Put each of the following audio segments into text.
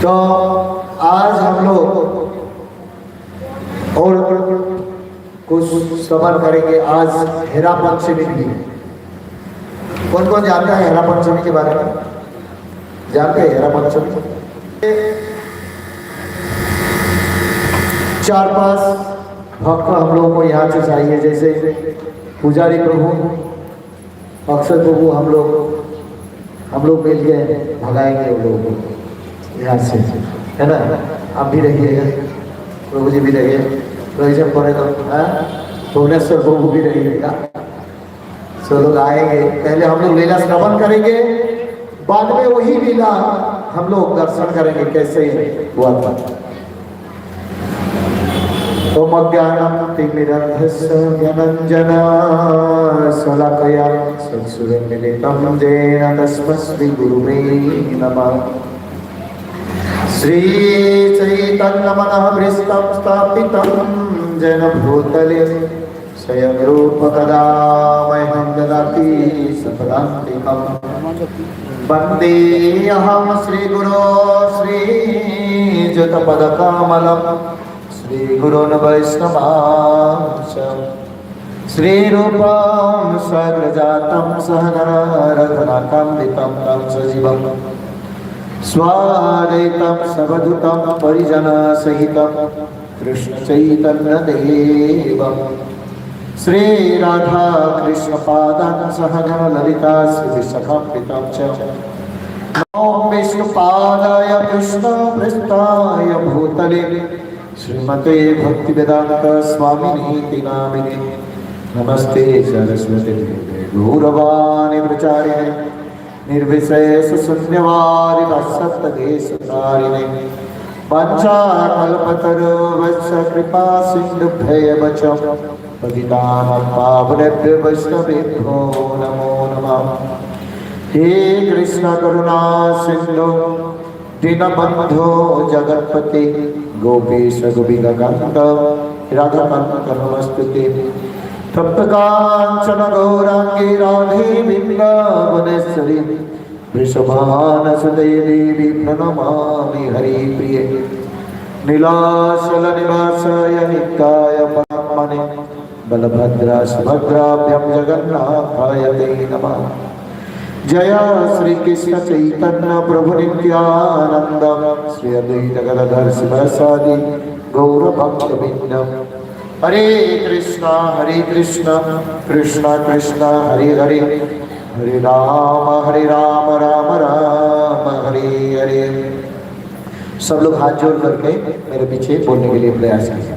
तो आज हम लोग और कुछ श्रवण करेंगे। आज हेरा पंचमी भी। कौन कौन जानता है हेरा पंचमी के बारे में? जानते हैं हेरा पंचमी? 4-5 भक्त हम लोगों को यहाँ से चाहिए, जैसे पुजारी प्रभु, अक्षर प्रभु, हम लोग मिल के भगाएंगे उन लोगों को यहाँ से, है ना? आप भी रहिएगा, प्रभु जी भी रहिए, प्रयोजन पड़े तो भुवनेश्वर प्रभु भी रहिएगा। सब लोग आएंगे। पहले हम लोग लीला श्रवण करेंगे, बाद में वही लीला हम लोग दर्शन करेंगे कैसे हुआ था। ओम अज्ञानतिमिरन्धस्य ज्ञानञ्जना शलाकया चक्षुरुन्मीलितं येन तस्मै श्रीगुरुवे नमः। श्रीचैतन्यमनःभृष्टं स्थापितं येन भूतले स्वयं रूप कदा मह्यं ददाति सपदान्तिकं। वन्देऽहं श्रीगुरो श्रीयुतपदकमलं श्रीगुरोन् वैष्णवांश्च श्रीरूपं सग्रजातं सहनरघुनाथान्वितं तं सजीवं स्वाद्वैतं सवधूतं परिजनसहितं कृष्णचैतन्यदेवं श्रीराधाकृष्णपादान् सहगणललिता श्रीविशाखान्वितं च। नमो विष्णुपादाय कृष्णप्रेष्ठाय भूतले श्रीमते भक्तिवेदांत स्वामिनीति नामिने। नमस्ते सरस्वती गौरवाणी प्रचारिणे निर्विशेष शून्यवादी सत्तदेशकारिणे। पंचाकल्पतरुश्च कृपा सिन्धुभ्येव च पतितानां पावनेभ्यो वैष्णवेभ्यो नमो नमः। हे कृष्ण करुणा सिन्धु दीनबन्धो जगत्पते गोपीश गोपिकान्त राधाकान्त नमस्तुते। तप्तकाञ्चन गौराङ्गी राधे वृन्दावनेश्वरी वृषभानुसुते देवी प्रणमामि हरिप्रिये। नीलाचलनिवासाय नित्याय पद्मने बलभद्रा सुभद्राभ्यां जगन्नाथाय ते नमः। जय श्री कृष्ण चैतन्य प्रभु नित्यानंद श्री अद्वैत गदाधर शिवासादि गौर भक्तवृंद। हरे कृष्णा कृष्णा कृष्णा हरे हरे, हरे राम राम राम हरे हरे। सब लोग हाथ जोड़ करके मेरे पीछे बोलने के लिए प्रयास करें।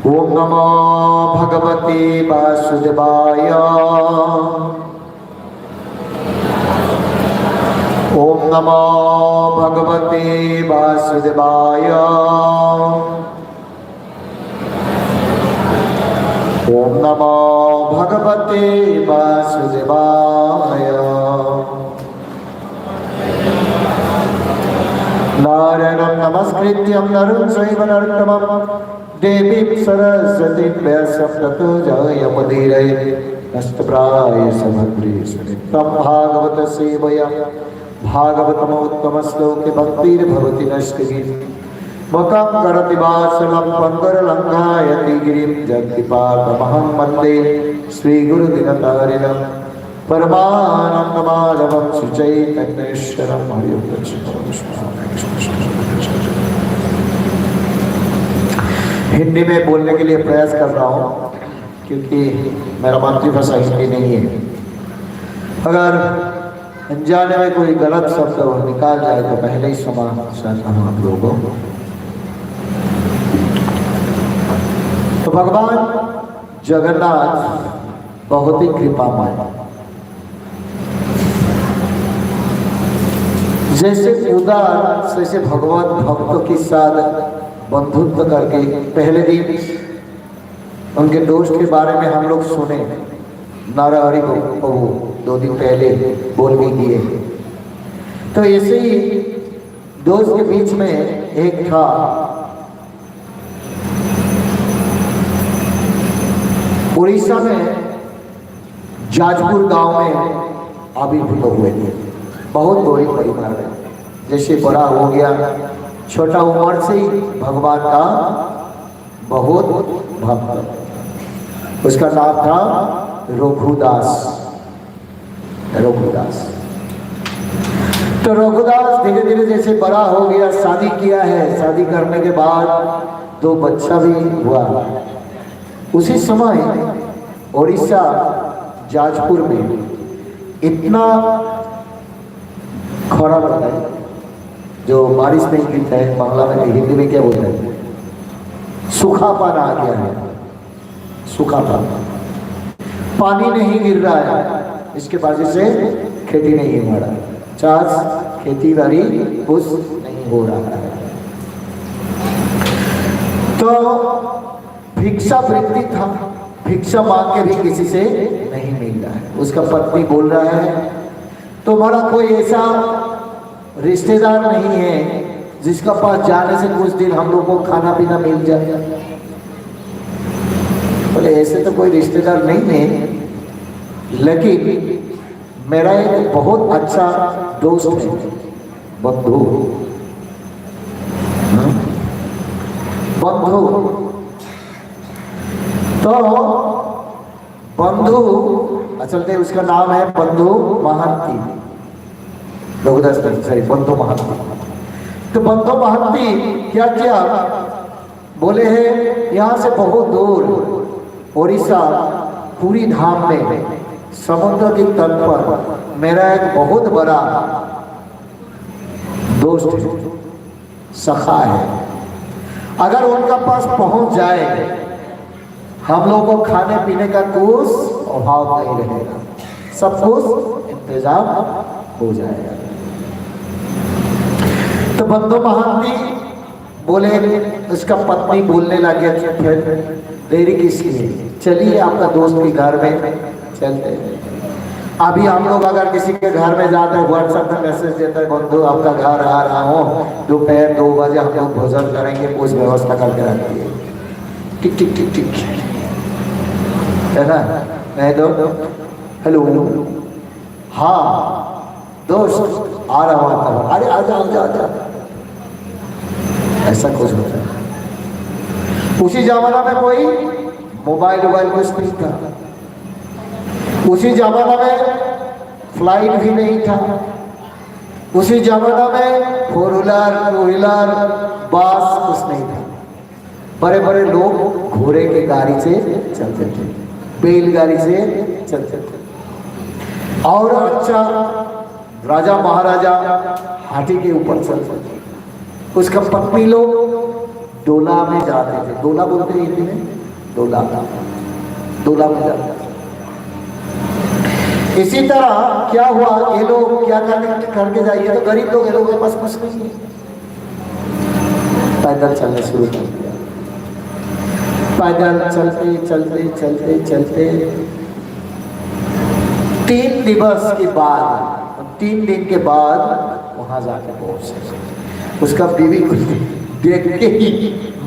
ओम नमो भगवते वासुदेवाय। ओम नमो भगवते वासुदेवाय। ओम नमो भगवते वासुदेवाय। नारायणं नमस्कृत्यं नरं चैव नरोत्तमं देवीं सरस्वतीं व्यासं ततो जयमुदीरये। नष्टप्राय समग्रेषु नित्यं भागवत सेवया भागवतमोत्तम श्लोके भक्तिर्भवति नष्टगिरि। मुखं करोति वासलं पंगुरलङ्घयति गिरिं जगत्पालमहं वन्दे श्रीगुरुदिनतारिणं परमानन्दमाधवं श्रीचैतन्येश्वरं। हिंदी में बोलने के लिए प्रयास कर रहा हूँ क्योंकि मेरा मातृभाषा हिंदी नहीं है। अगर अनजाने में कोई गलत शब्द निकाल जाए तो पहले ही क्षमा चाहता हूँ आप लोगों को। तो भगवान जगन्नाथ बहुत ही कृपामय, जैसे उदार जैसे भगवत भक्तों के साथ बंधुत्व करके पहले दिन उनके दोस्त के बारे में हम लोग सुने। नारहरि प्रभु 2 दिन पहले बोल भी दिए। तो ऐसे ही दोस्त के बीच में एक था उड़ीसा में जाजपुर गांव में आविर्भूत हुए थे। बहुत गरीब परिवार है, जैसे बड़ा हो गया छोटा उम्र से ही भगवान का बहुत भक्त। उसका नाम था रघुदास। रघुदास तो रघुदास धीरे धीरे जैसे बड़ा हो गया, शादी किया है, शादी करने के बाद 2 बच्चा भी हुआ। उसी समय उड़ीसा जाजपुर में इतना खरा पड़ा है, जो बारिश नहीं गिरता है, बांग्ला में हिंदी में क्या बोलते हैं, सूखापन आ गया है। सूखापन, पानी नहीं गिर रहा है, इसके वजह से खेती नहीं हो रहा है, चाष खेती बाड़ी कुछ नहीं हो रहा है। तो भिक्षा वृत्ति था, भिक्षा मांग के भी किसी से नहीं मिल रहा है। उसका पत्नी बोल रहा है तुम्हारा कोई ऐसा रिश्तेदार नहीं है जिसका पास जाने से कुछ दिन हम लोग को खाना पीना मिल जाए? बोले ऐसे तो कोई रिश्तेदार नहीं है, लेकिन मेरा एक बहुत अच्छा दोस्त है, बंधु। बंधु तो बंधु असल में उसका नाम है बंधु महांती, रघुदास सॉरी बंधु महांती। तो बंधु महांती क्या किया, बोले हैं यहाँ से बहुत दूर उड़ीसा पूरी धाम में समुद्र के तट पर मेरा एक बहुत बड़ा दोस्त है, सखा है। अगर उनका पास पहुंच जाए हम लोग को खाने पीने का कुछ अभाव नहीं रहेगा, सब कुछ इंतजाम हो जाएगा। तो बंधु महांती बोले, उसका पत्नी बोलने लगे फिर देरी किसकी है, चलिए आपका दोस्त के घर में चलते हैं। अभी हम लोग अगर किसी के घर में जाते हैं, व्हाट्सएप में मैसेज देते हैं बंधु आपका घर आ रहा हूँ, दोपहर 2 बजे हम लोग भोजन करेंगे, कुछ व्यवस्था करके रखती है। टिक टिक टिक टिक है ना, मैं दो हेलो हाँ दोस्त आ रहा हूँ, अरे आजा आजा आजा, ऐसा कुछ होता है। उसी जमाना में कोई मोबाइल कुछ नहीं था, उसी जमाना में फ्लाइट भी नहीं था, उसी जमाना में 4 व्हीलर 2 व्हीलर बस कुछ नहीं था। बड़े बड़े लोग घोड़े के गाड़ी से चलते थे, बैलगाड़ी से चलते थे, और अच्छा राजा महाराजा हाथी के ऊपर चलते थे। उसका पत्नी लोग डोला में जाते थे, डोला बोलते हैं हिंदी में, डोला में जाते थे। इसी तरह क्या हुआ, ये लोग क्या करके जाइए, तो गरीब लोग ये लोगों के पास कुछ नहीं है, पैदल चलना शुरू कर दिया। पैदल चलते चलते चलते चलते 3 दिवस के बाद, 3 दिन के बाद वहां जाके पहुंचे। उसका बीवी को देख के ही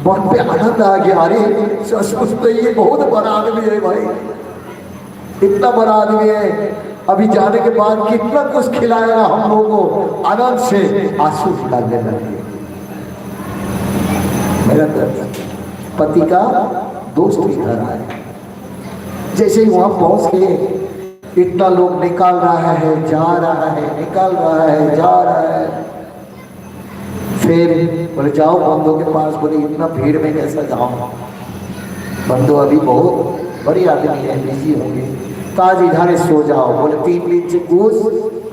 मन पे आनंद आ गया, अरे सचमुच तो ये बहुत बड़ा आदमी है भाई, इतना बड़ा आदमी है, अभी जाने के बाद कितना कुछ खिलाएगा हम लोगों को। आनंद से आंसू निकालने लगे। मेरा पति का दोस्त भी घर आया, जैसे ही वहां पहुंच गए, इतना लोग निकाल रहा है जा रहा है, निकाल रहा है जा रहा है। फिर बोले जाओ बंधु के पास, बोले इतना भीड़ में कैसा जाऊं, बंधु अभी बहुत बड़ी आदमी है, बिजी होंगे, तो आज इधर सो जाओ। बोले 3 दिन से कुछ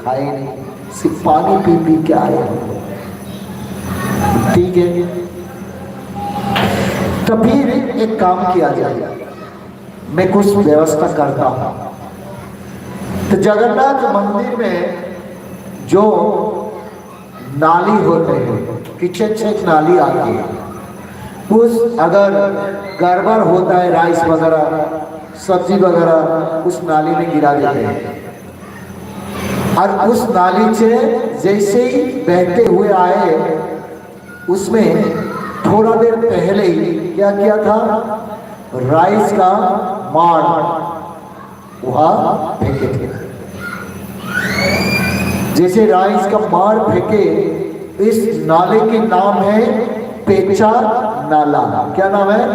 खाए नहीं, सिर्फ पानी पी पी के आए। ठीक है, तो फिर एक काम किया जाए, मैं कुछ व्यवस्था करता हूँ। तो जगन्नाथ मंदिर में जो नाली होते हैं, किचन से एक नाली आती है, उस अगर गड़बड़ होता है, राइस वगैरह सब्जी वगैरह उस नाली में गिरा देते हैं, और उस नाली से जैसे ही बहते हुए आए, उसमें थोड़ा देर पहले ही क्या किया था, राइस का माड़ वहां फेंके थे। जैसे राइस का माड़ फेंके इस नाले के नाम है पेचा नाला। क्या नाम है?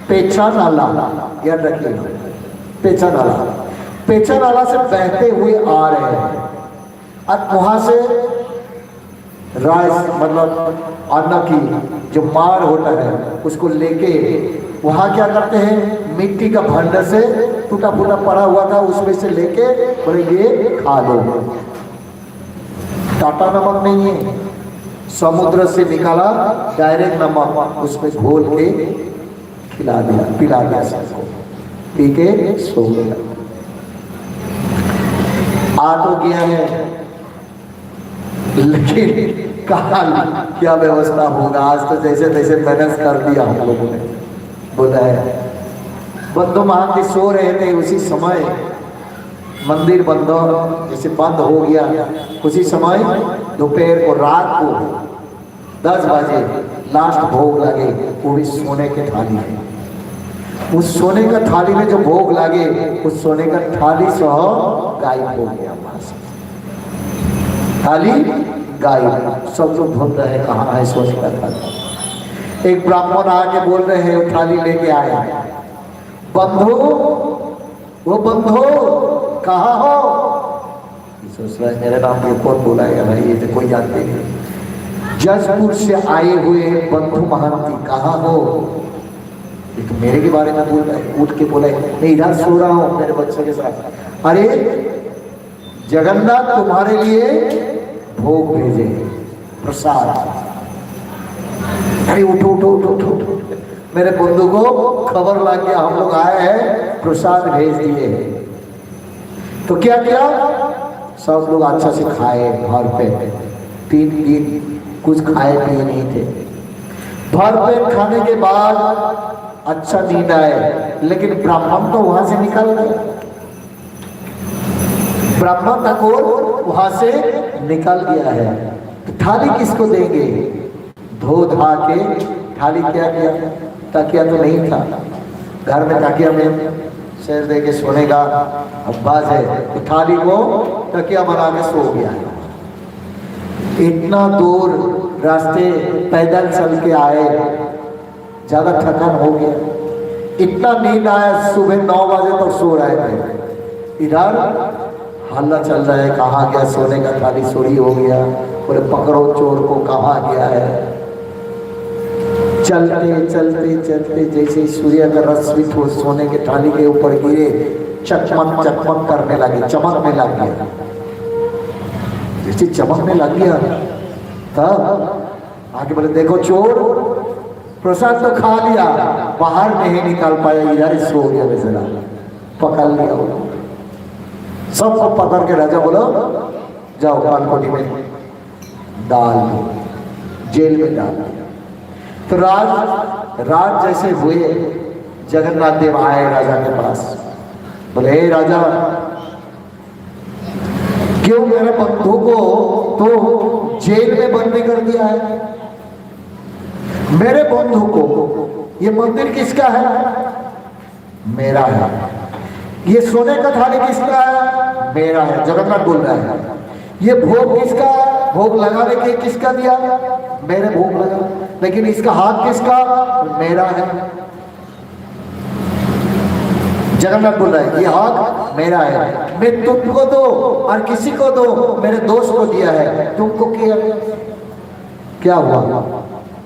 पेचा नाला, याद रखिएगा, पेचा नाला। पेचा नाला से बहते हुए आ रहे हैं और वहां से राइस मतलब अन्न की जो मार होता है उसको लेके वहां क्या करते हैं, मिट्टी का भांडा से टूटा फूटा पड़ा हुआ था उसमें से लेके बोले ये खा लो। टाटा नमक नहीं है, समुद्र से निकाला डायरेक्ट नमक उसमें घोल के खिला दिया, पिला दिया सबको, पी के सो गया। आ तो गया है लेकिन कहा क्या व्यवस्था होगा। आज तो जैसे तैसे मैनेज कर दिया हम लोगों ने। बोला है बंधु महांती सो रहे थे, उसी समय मंदिर बंद जैसे बंद हो गया, उसी समय दोपहर को रात को 10 बजे लास्ट भोग लगे, वो भी सोने के थाली में। उस सोने का थाली में जो भोग लगे उस सोने का थाली सह गायब हो गया वहां से। थाली गायब, सब लोग ढूंढ रहे हैं कहाँ है सोने का थाली। एक ब्राह्मण आके बोल रहे हैं वो थाली लेके आए, बंधु वो बंधु कहाँ हो? सोच रहा है मेरे नाम पे कौन बुलाएगा भाई, ये तो कोई जानते नहीं। जजपुर से आए हुए बंधु महांती कहाँ हो? ये तो मेरे के बारे में बोल रहा है। उठ के बोला मैं इधर सो रहा हूँ मेरे बच्चों के साथ। अरे जगन्नाथ तुम्हारे लिए भोग भेजे प्रसाद। अरे उठो उठो उठो उठो उठो, मेरे बंधु को खबर लग गया हम लोग आए हैं, प्रसाद भेज दिए। तो क्या किया, सब लोग अच्छा से खाए भर पेट। 3 दिन कुछ खाए पिए नहीं थे। भर पेट खाने के बाद अच्छा नींद आए, लेकिन ब्राह्मण तो वहां से निकल गया। ब्राह्मण ठाकुर वहां से निकल गया है। तो थाली किसको देंगे? धो धा के थाली क्या किया, तकिया तो नहीं था घर में, तकिया में शेर दे के सोने का अभ्यास है, तो थाली को तकिया बना के सो गया। इतना दूर रास्ते पैदल चल के आए, ज्यादा थकान हो गया, इतना नींद आया, सुबह 9 बजे तक सो रहे थे। इधर हल्ला चल रहा है, कहाँ गया सोने का थाली, चोरी हो गया, बोले पकड़ो चोर को, कहाँ गया है। चलते चलते चलते जैसे सूर्य का रश्मि सोने के थाली के ऊपर गिरे, चकमक चकमक करने लगे, चमकने लग गया। जैसे चमकने लग गया तब आगे बोले देखो चोर, प्रसाद तो खा लिया, बाहर नहीं निकाल पाया, इधर सो गया बेचारा, पकड़ लिया वो। सबको पकड़ के राजा बोलो जाओ कालकोटी में डाल दो, जेल में डाल दिया। तो राज जैसे हुए, जगन्नाथ देव आए राजा के पास, बोले हे राजा, क्यों मेरे बंधु को तो जेल में बंदी कर दिया है? मेरे बंधु को, ये मंदिर किसका है? मेरा है। ये सोने का थाली किसका है? मेरा है। जगन्नाथ बोल रहा है। ये भोग किसका है? भोग लगाने के किसका दिया? मेरे भोग लगा। लेकिन इसका हाथ किसका? मेरा है। जगन्नाथ बोल रहा है ये हाथ मेरा है, मैं तुमको दो और किसी को दो, मेरे दोस्त को दिया है, तुमको क्या हुआ?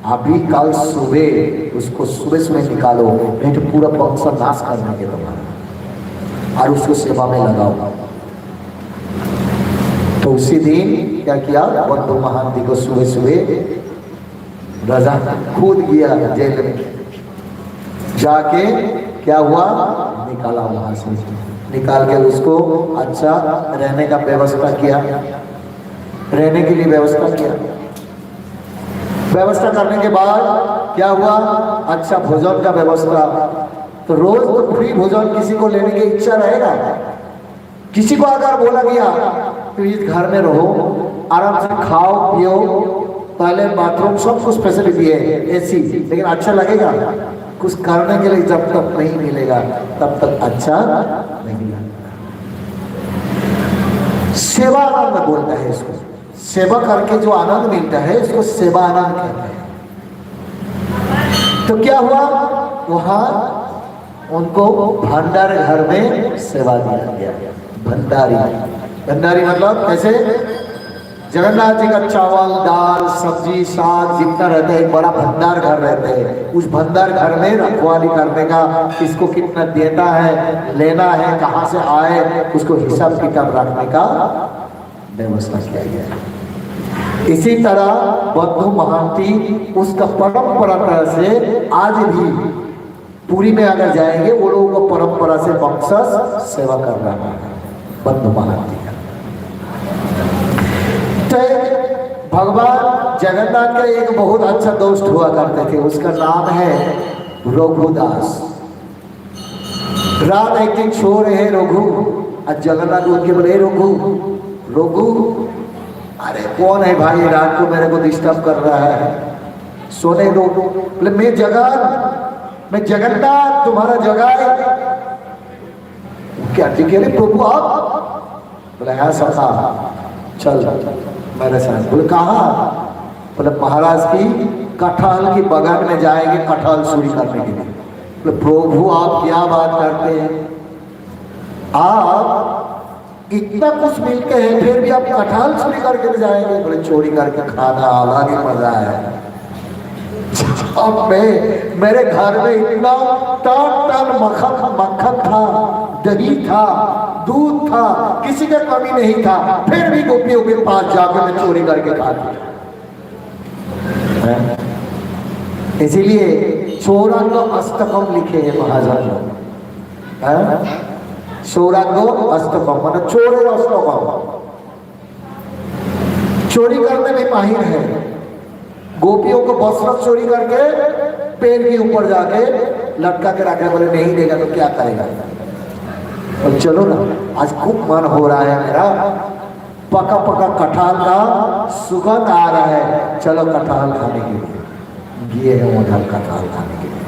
अभी कल सुबह उसको सुबह सुबह निकालो, नहीं तो पूरा वंश नाश कर देंगे तुम्हारा, और उसको सेवा में लगाओ। तो उसी दिन क्या किया, बंधु महांती को सुबह सुबह राजा खुद गया जेल में, जाके क्या हुआ, निकाला वहां से, निकाल के उसको अच्छा रहने का व्यवस्था किया, रहने के लिए व्यवस्था किया। व्यवस्था करने के बाद क्या हुआ, अच्छा भोजन का व्यवस्था। तो रोज तो फ्री भोजन किसी को लेने की इच्छा रहेगा? किसी को अगर बोला गया तो इस घर में रहो, आराम से खाओ पियो, पहले बाथरूम सब कुछ फैसिलिटी है, एसी, लेकिन अच्छा लगेगा? कुछ करने के लिए जब तक नहीं मिलेगा तब तक अच्छा नहीं लगेगा। सेवा आनंद बोलता है इसको, सेवा करके जो आनंद मिलता है इसको सेवा आनंद कहते हैं। तो क्या हुआ, वहां उनको भंडार घर में सेवा दिया गया। भंडारी, भंडारी मतलब कैसे, जगन्नाथ जी का चावल दाल सब्जी साग जितना रहता है एक बड़ा भंडार घर रहते हैं, उस भंडार घर में रखवाली करने का, किसको कितना देना है लेना है कहाँ से आए उसको हिसाब किताब रखने का व्यवस्था किया गया है। इसी तरह बौद्ध महांती उसका परंपरा तरह से आज भी पुरी में अगर जाएंगे वो लोगों को परंपरा से बख्शस सेवा कर रहा है बौद्ध महांती का। तो भगवान जगन्नाथ का एक बहुत अच्छा दोस्त हुआ करते थे, उसका नाम है रघुदास। रात एक दिन सो रहे हैं रघु, आज जगन्नाथ उनके बोले रघु रघु, अरे कौन है भाई रात को मेरे को डिस्टर्ब कर रहा है, सोने दो। बोले मैं जगन्नाथ तुम्हारा जगाए क्या? ठीक है प्रभु आप? बोले हाँ सखा चल मेरे साथ। बोले कहाँ? बोले महाराज की कटहल की बगान में जाएंगे कटहल चोरी करने के लिए। बोले प्रभु आप क्या बात करते हैं, आप इतना कुछ मिलते हैं फिर भी आप कटहल चोरी करके जाएंगे? बोले चोरी करके खाना अलग ही मजा है। अब मेरे घर में इतना टन मक्खन था, दही था, दूध था, किसी का कमी नहीं था, फिर भी गोपियों के पास जाकर मैं चोरी करके खाता। इसीलिए चौरांगो अष्टकम लिखे हैं महाजन, चौरांगो अष्टकम मतलब चोर अष्टकम, चोरी करने में माहिर है। गोपियों को वस्त्र चोरी करके पेड़ के ऊपर जाके लटका के रखे, बोले नहीं देगा तो क्या करेगा। और चलो ना आज खूब मन हो रहा है मेरा, पका पका कटहल का सुगंध आ रहा है, चलो कटहल खाने के लिए गए हैं उधर कटहल खाने के लिए।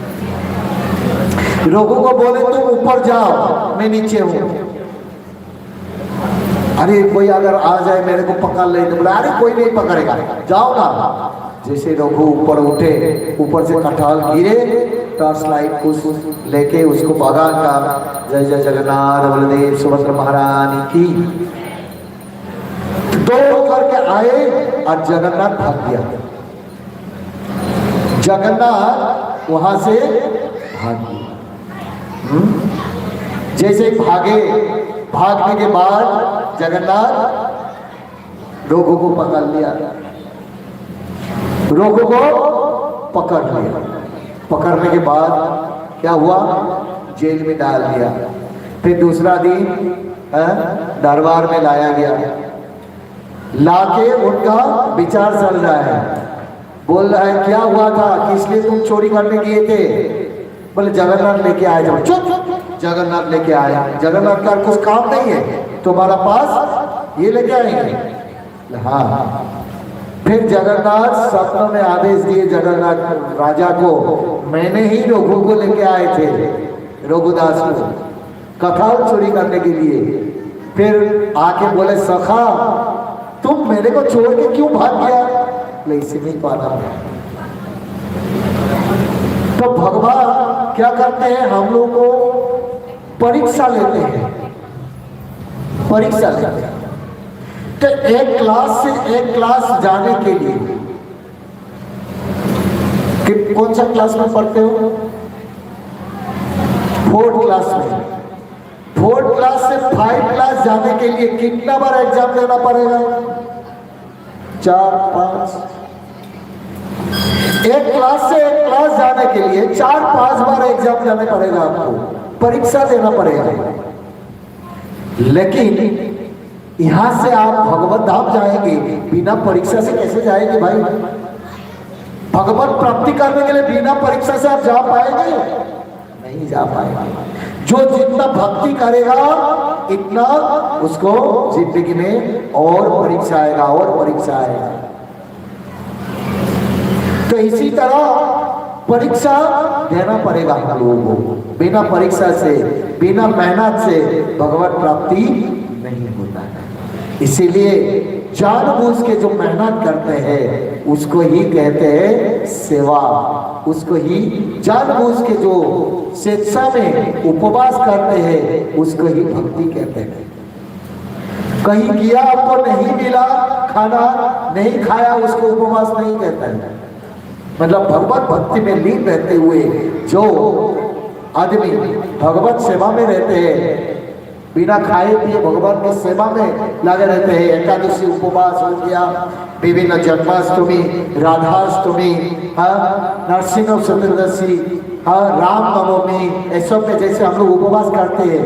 लोगों को बोले तुम ऊपर जाओ मैं नीचे हूं। अरे कोई अगर आ जाए मेरे को पकड़ ले तो बोला अरे कोई नहीं पकड़ेगा जाओ ना। जैसे रघु ऊपर उठे, ऊपर से कटहल गिरे, टॉर्च लाइट कुछ लेके उसको बगान का जय जय जगन्नाथ बलदेव सुभद्रा महारानी की दौड़ करके आए और जगन्नाथ भाग गया। जगन्नाथ वहां से भाग गया। जैसे भागे, भागने के बाद जगन्नाथ रघु को पकड़ लिया, रघु को पकड़ लिया। पकड़ने के बाद क्या हुआ, जेल में डाल दिया। फिर दूसरा दिन दरबार में लाया गया, लाके उनका विचार चल रहा है, बोल रहा है क्या हुआ था, किस लिए तुम चोरी करने गए थे? बोले जगन्नाथ लेके आए। जब चुप, जगन्नाथ लेके आया। जगन्नाथ का कुछ काम नहीं है तुम्हारा पास, ये लेके आएंगे। हाँ। फिर जगन्नाथ सपनों में आदेश दिए जगन्नाथ राजा को, मैंने ही रघु को लेके आए थे, रघुदास को कटहल चोरी करने के लिए। फिर आके बोले सखा तुम मेरे को छोड़ के क्यों भाग गया? इसे नहीं पाना। तो भगवान क्या करते हैं, हम लोग को परीक्षा लेते हैं, परीक्षा लेते हैं। तो एक क्लास से एक क्लास जाने के लिए कि कौन सा क्लास में पढ़ते हो? 4th क्लास में। 4th क्लास से 5th क्लास जाने के लिए कितना बार एग्जाम देना पड़ेगा? 4, 5। एक क्लास से एक क्लास जाने के लिए 4-5 बार एग्जाम देना पड़ेगा, आपको परीक्षा देना पड़ेगा। लेकिन यहां से आप भगवत धाम जाएंगे बिना परीक्षा से कैसे जाएंगे भाई? भगवत प्राप्ति करने के लिए बिना परीक्षा से आप जा पाएंगे? नहीं जा पाएंगे। जो जितना भक्ति करेगा इतना उसको जिंदगी में और परीक्षा आएगा, और परीक्षा आएगा। तो इसी तरह परीक्षा देना पड़ेगा हम लोगों को। बिना परीक्षा से, बिना मेहनत से भगवत प्राप्ति नहीं होता है। इसीलिए जानबूझ के जो मेहनत करते हैं उसको ही कहते हैं सेवा। उसको ही जानबूझ के जो स्वेच्छा में उपवास करते हैं उसको ही भक्ति कहते हैं। कहीं गया आपको नहीं मिला, खाना नहीं खाया, उसको उपवास नहीं कहता है। मतलब भगवत भक्ति में लीन रहते हुए जो आदमी भगवत सेवा में रहते हैं, बिना खाए पिए भगवान की सेवा में लगे रहते हैं, एकादशी उपवास हो गया, विभिन्न जन्माष्टमी, राधाष्टमी, नरसिंह चतुर्दशी, राम नवमी, ऐसा में जैसे हम लोग उपवास करते हैं,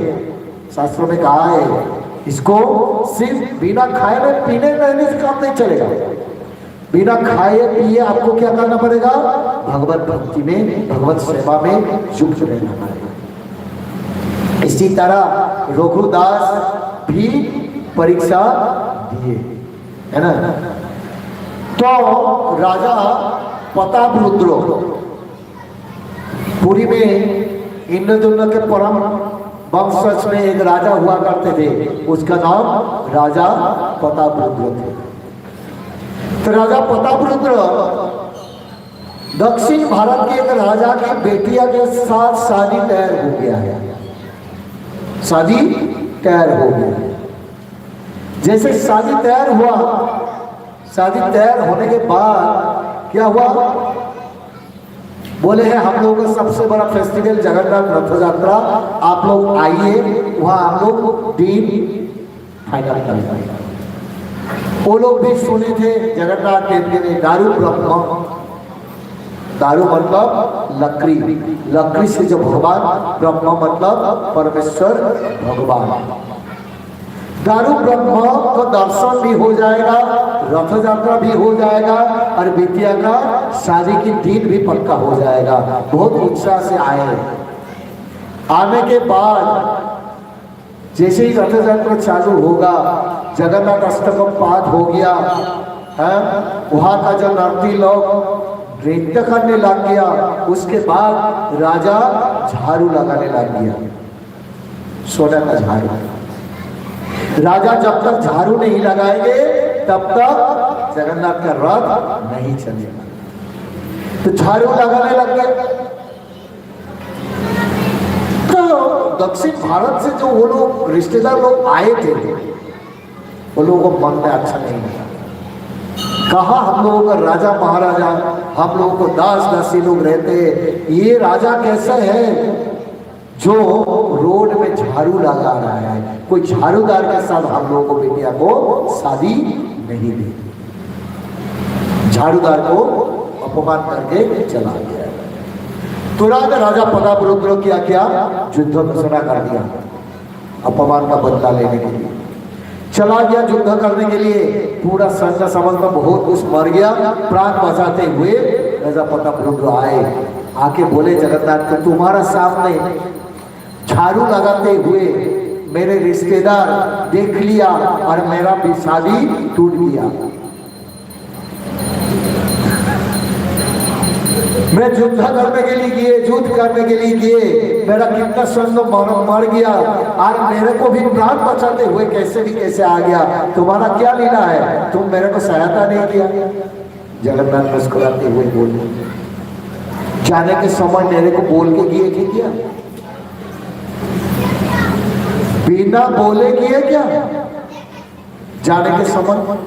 शास्त्रों में कहा है इसको सिर्फ बिना खाए में पीने रहने से काम नहीं चलेगा। बिना खाए पिए आपको क्या करना पड़ेगा? भगवत भक्ति में, भगवत सेवा में युक्त रहना पड़ेगा। इसी तरह रघुदास भी परीक्षा दिए, है ना। तो राजा प्रतापरुद्र, पुरी में इंद्रद्युम्न के परम वंशज में एक राजा हुआ करते थे, उसका नाम राजा प्रतापरुद्र थे। तो राजा प्रतापरुद्र दक्षिण भारत के एक राजा की बेटिया के साथ शादी तैयार हो गया है। शादी तैयार हो गया। जैसे शादी तैयार हुआ, शादी तैयार होने के बाद क्या हुआ? बोले हैं हम लोगों का सबसे बड़ा फेस्टिवल जगन्नाथ रथ यात्रा, आप लोग आइए, वहां हम लोग दिन फाइनल करेंगे। वो लोग भी सुने थे जगन्नाथ देव में दारू ब्रह्म, दारू मतलब लकड़ी, लकड़ी से जो भगवान, ब्रह्म मतलब परमेश्वर भगवान। दारू ब्रह्म को दर्शन भी हो जाएगा, रथ यात्रा भी हो जाएगा और बिटिया का शादी की दिन भी पक्का हो जाएगा। बहुत उत्साह से आए। आने के बाद जैसे ही रथ यात्रा चालू होगा, जगन्नाथ अष्टकम पाठ हो गया है, वहां का जो नर्ती लोग नृत्य करने लग गया। उसके बाद राजा झाड़ू लगाने लग गया, सोना का झाड़ू। राजा जब तक झाड़ू नहीं लगाएंगे तब तक जगन्नाथ का रथ नहीं चलेगा। तो झाड़ू लगाने लग गए। तो दक्षिण भारत से जो वो लोग रिश्तेदार लोग आए थे, वो लोगों को मन में अच्छा नहीं लगा। कहा हम लोगों का राजा महाराजा, हम लोगों को दास दासी लोग रहते, ये राजा कैसा है जो रोड में झाड़ू लगा रहा है? कोई झाड़ूदार के साथ हम लोगों को बेटिया को शादी नहीं दी। झाड़ूदार को अपमान करके चला गया। तुरंत राजा प्रतापरुद्र क्या किया? युद्ध घोषणा कर दिया, अपमान का बदला लेने के लिए चला गया। युद्ध करने के लिए पूरा सैन्य सामंत में बहुत कुछ मर गया। प्राण बचाते हुए राजा प्रतापरुद्र आए, आके बोले जगन्नाथ को, तुम्हारा सामने झाड़ू लगाते हुए मेरे रिश्तेदार देख लिया और मेरा भी शादी टूट गया। मैं युद्ध करने के लिए गए, युद्ध करने के लिए गए, मेरा कितना सैन्य मर गया और मेरे को भी प्राण बचाते हुए कैसे भी कैसे आ गया। तुम्हारा क्या लीला है? तुम मेरे को सहायता नहीं किया। जगन्नाथ मुस्कुराते हुए बोले, जाने के समय मेरे को बोल के गए कि क्या? बिना बोले किए क्या? जाने के समय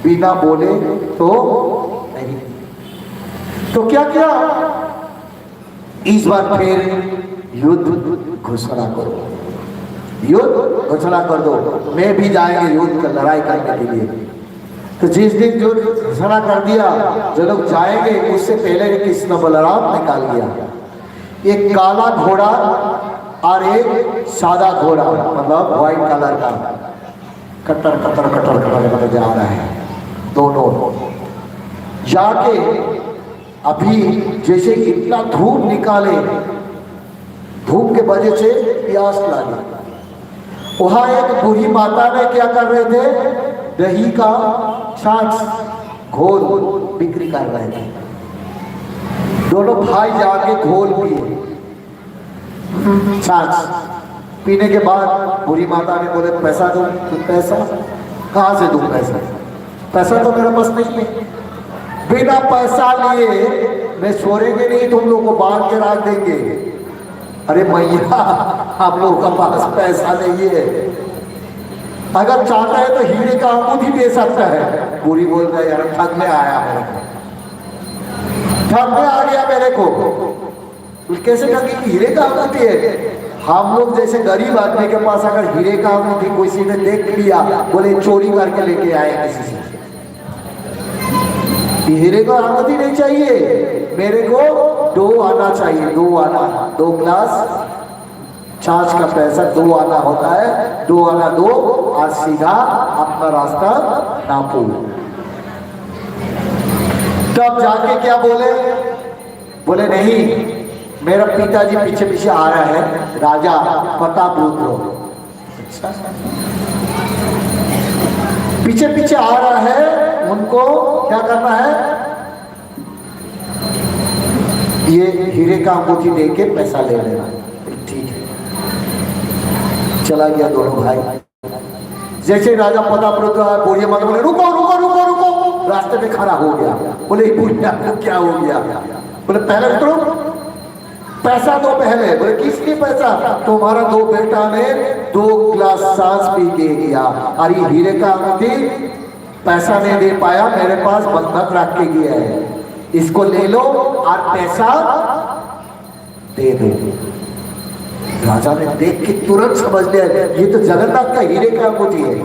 बिना बोले तो नहीं। तो क्या किया? इस बार फिर युद्ध घोषणा करो, युद्ध घोषणा कर दो, मैं भी जाएंगे युद्ध का लड़ाई करने के लिए। तो जिस दिन युद्ध घोषणा कर दिया, जो लोग जाएंगे उससे पहले कृष्ण बलराम निकाल गया। एक काला घोड़ा और एक सादा घोड़ा, मतलब व्हाइट कलर का, cutter cutter cutter cutter cutter जा रहा है। दोनों जाके अभी जैसे इतना धूप निकाले, धूप के वजह से प्यास लगी। वहां एक बूढ़ी माता ने क्या कर रहे थे? दही का छाछ घोल बिक्री कर रहे थे। दोनों भाई जाके घोल पिए, छाछ पीने के बाद बूढ़ी माता ने बोले पैसा दूं? तो पैसा कहाँ से दूं? पैसा पैसा तो मेरे पास नहीं है, बिना पैसा लिए मैं छोड़ेंगे नहीं, तुम लोग को बांध के रख देंगे। अरे मैया हम लोग का पास पैसा नहीं है, अगर चाहता है तो हीरे का अंगूठी दे सकता है। बुरी बोल रहे यार ठग में आया मेरे को, ठग में आ गया मेरे को। कैसे ठगी? हीरे का अंगूठी है। हम लोग जैसे गरीब आदमी के पास अगर हीरे का अंगूठी किसी ने देख लिया, बोले चोरी करके लेके आए किसी से, हीरे का अंगूठी नहीं चाहिए मेरे को, 2 आना चाहिए, 2 आना, 2 ग्लास छाछ का पैसा 2 आना होता है, 2 आना दो, आज सीधा अपना रास्ता नापो। तब जाके क्या बोले? बोले नहीं, मेरा पिताजी पीछे पीछे आ रहा है, राजा प्रतापरुद्र पीछे पीछे आ रहा है, उनको क्या करना है? ये हीरे का अंगूठी देके पैसा ले लेना। ठीक है, चला गया दोनों भाई। जैसे राजा प्रतापरुद्र बुढ़िया मत बोले रुको रुको रुको रुको, रास्ते में खड़ा हो गया। बोले बुढ़िया क्या हो गया? बोले पहले उतरो, पैसा दो पहले। बोले किस लिए पैसा? तुम्हारा 2 बेटा ने 2 गिलास सांस पी के गया, अरे हीरे का अंगूठी पैसा नहीं दे पाया, मेरे पास बंधक रख के गया है, इसको ले लो और पैसा दे दो। राजा ने देख के तुरंत समझ लिया ये तो जगन्नाथ का हीरे का अंगूठी है,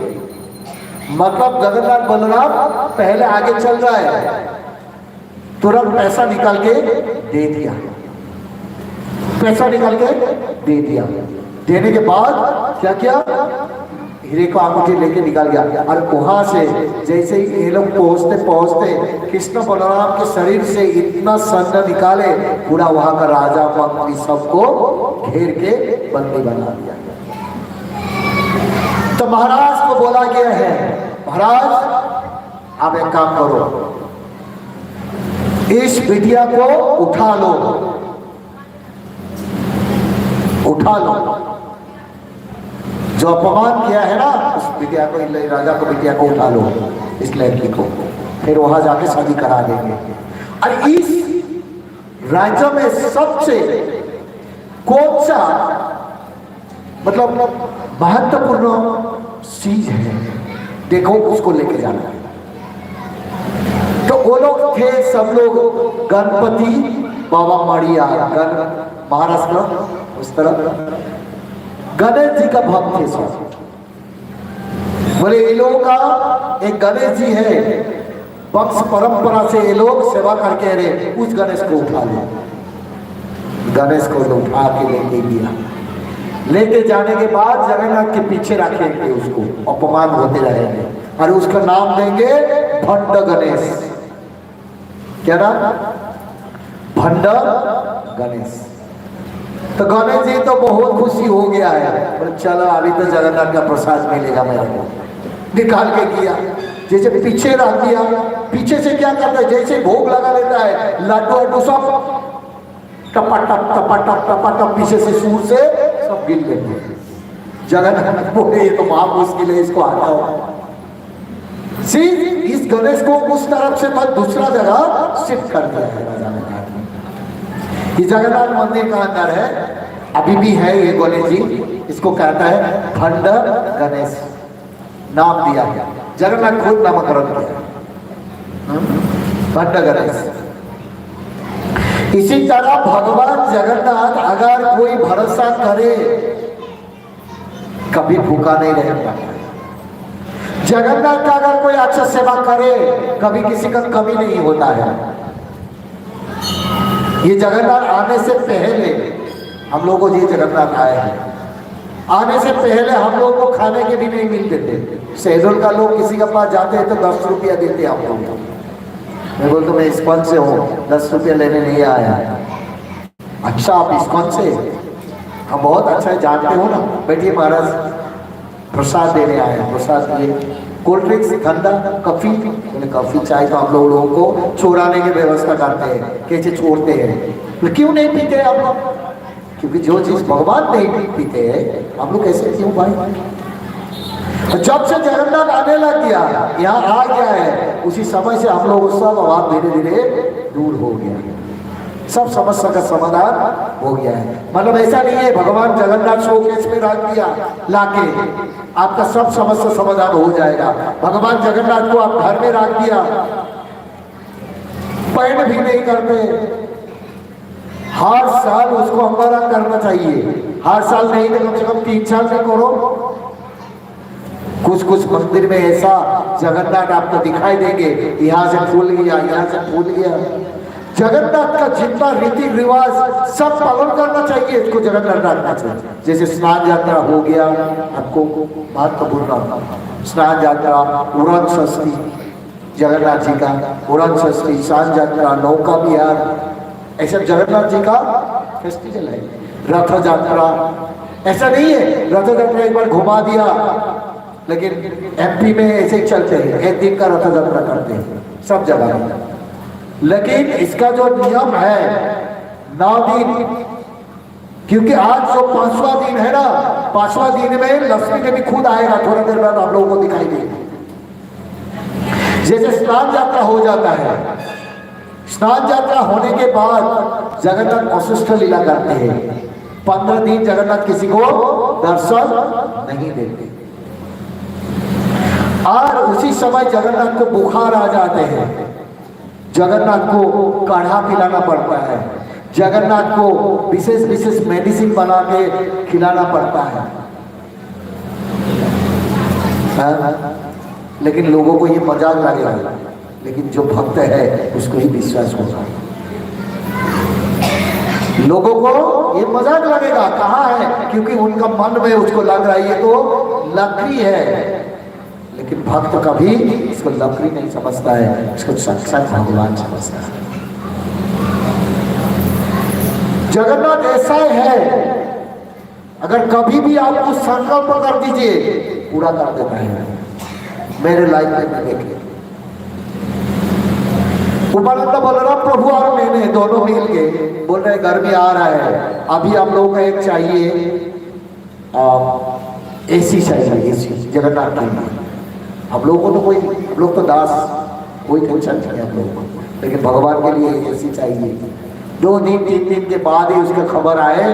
मतलब जगन्नाथ बलराम पहले आगे चल रहा है। तुरंत पैसा निकाल के दे दिया, पैसा निकाल के दे दिया। देने के बाद क्या किया? हीरे को अंगूठी लेके निकल गया। और वहां से जैसे ही ये लोग पहुंचते पहुंचते कृष्ण बलराम के शरीर से इतना सन्न निकाले, पूरा वहां का राजा मंत्री सबको घेर के बंदी बना दिया। तो महाराज को बोला गया है, महाराज आप एक काम करो, इस बिटिया को उठा लो, उठा लो, जो अपमान किया है ना उस बिटिया को, राजा को बिटिया को उठा लो, इस लड़की को, फिर वहां जाके शादी करा देंगे। और इस राज्य में सबसे कौन सा मतलब महत्वपूर्ण चीज है, देखो उसको लेके जाना। तो वो लोग थे सब लोग गणपति बाबा मड़िया, महाराष्ट्र उस तरफ गणेश जी का भक्त थे सब। बोले ये लोगों का एक गणेश जी है, वंश परंपरा से ये लोग सेवा करके रहे, उस गणेश को उठा लिया। गणेश को तो उठा के लेके गया, लेके जाने के बाद जगन्नाथ के पीछे रखेंगे, उसको अपमान होते रहेंगे और उसका नाम देंगे भंड गणेश। क्या नाम? भंड गणेश। तो गणेश जी तो बहुत खुशी हो गया है, चलो अभी तो जगन्नाथ का प्रसाद मिलेगा मेरे को, निकाल के किया। जैसे पीछे रख दिया, पीछे से क्या करता है, जैसे भोग लगा लेता है, लड्डू वड्डू सब टपा पीछे से सूर से सब गिर लेते। जगन्नाथ बोले ये तो बहुत मुश्किल है, इसको हटाओ। इस गणेश को उस तरफ से मत दूसरा जगह शिफ्ट कर दिया है राजा ने। ये जगन्नाथ मंदिर का अंदर है, अभी भी है ये गणेश जी, इसको कहता है भंड गणेश, नाम दिया है, जगन्नाथ खुद नामकरण किया भंड गणेश। इसी तरह भगवान जगन्नाथ अगर कोई भरोसा करे कभी भूखा नहीं रहेगा। जगन्नाथ का अगर कोई अच्छा सेवा करे कभी किसी का कमी नहीं होता है। ये जगन्नाथ आने से पहले हम लोगों को, ये जगन्नाथ आए हैं, आने से पहले हम लोगों को खाने के भी नहीं मिलते थे। शहरों का लोग किसी के पास जाते हैं तो 10 रुपया देते हम लोग। मैं बोलता मैं इस्कॉन से हूँ, 10 रुपया लेने नहीं आया। अच्छा आप इस्कॉन से? हम बहुत अच्छा है, जानते हो ना, बैठिए महाराज प्रसाद देने आए हैं। प्रसाद दिए, कोल्ड ड्रिंक्स, ठंडा, कॉफी। बोले कॉफी चाय तो हम लोगों को चोराने की व्यवस्था करते हैं, कैसे छोड़ते हैं। तो क्यों नहीं पीते आप लोग? क्योंकि जो चीज भगवान नहीं पीते हैं हम लोग कैसे क्यों भाई? जब से जगन्नाथ आने लग गया, यहाँ आ गया है, उसी समय से हम लोग सब अभाव धीरे धीरे दूर हो गया, सब समस्या का समाधान हो गया है। मतलब ऐसा नहीं है भगवान जगन्नाथ शोकेस में रख दिया लाके आपका सब समस्या समाधान हो जाएगा। भगवान जगन्नाथ को आप घर में रख दिया, पैन भी नहीं करते, हर साल उसको अंबारा करना चाहिए। हर साल नहीं तो कम से कम 3 साल से करो। कुछ कुछ मंदिर में ऐसा जगन्नाथ आपको दिखाई देंगे, यहाँ से फूल गया, यहाँ से फूल गया। जगन्नाथ का जितना रीति रिवाज सब पालन करना चाहिए, इसको जगन्नाथ रखना चाहिए। जैसे स्नान यात्रा हो गया, आपको महत्वपूर्ण स्नान यात्रा, उड़न षष्ठी जगन्नाथ जी का, उड़न षष्ठी, स्नान यात्रा, नौका विहार, ऐसा जगन्नाथ जी का फेस्टिवल है। रथ यात्रा ऐसा नहीं है, रथ यात्रा एक बार घुमा दिया, लेकिन एमपी में ऐसे ही चलते हैं, 1 दिन का रथ यात्रा करते हैं सब जगह। लेकिन इसका जो नियम है 9 दिन, क्योंकि आज जो 5वां दिन है ना, 5वां दिन में लक्ष्मी देवी खुद आएगा, थोड़ा देर बाद आप लोगों को दिखाई देगी। जैसे स्नान यात्रा हो जाता है, स्नान यात्रा होने के बाद जगन्नाथ वशिष्ठ लीला करते हैं। 15 दिन जगन्नाथ किसी को दर्शन नहीं देते, और उसी समय जगन्नाथ को बुखार आ जाते हैं, जगन्नाथ को काढ़ा पिलाना पड़ता है, जगन्नाथ को विशेष विशेष मेडिसिन बना के खिलाना पड़ता है। लेकिन लोगों को ये मजाक लगेगा, लेकिन जो भक्त है उसको ही विश्वास होगा। लोगों को ये मजाक लगेगा, कहाँ है, क्योंकि उनका मन में उसको लग रहा है ये तो लकड़ी है। लेकिन भक्त कभी इसको लकड़ी नहीं समझता है, इसको साक्षात भगवान समझता है। जगन्नाथ ऐसा है, अगर कभी भी आप कुछ संकल्प कर दीजिए पूरा कर देता है। मेरे लाइफ में देखिए, उपानंद बलराम प्रभु और मैंने दोनों मिल के बोल रहे गर्मी आ रहा है, अभी हम लोगों का एक चाहिए एसी चाहिए, एसी जगन्नाथ के लिए। हम लोगों को तो कोई, हम लोग तो दास, कोई टेंशन नहीं है हम लोग को, लेकिन भगवान के लिए एसी चाहिए। 2 दिन 3 दिन के बाद ही उसका खबर आए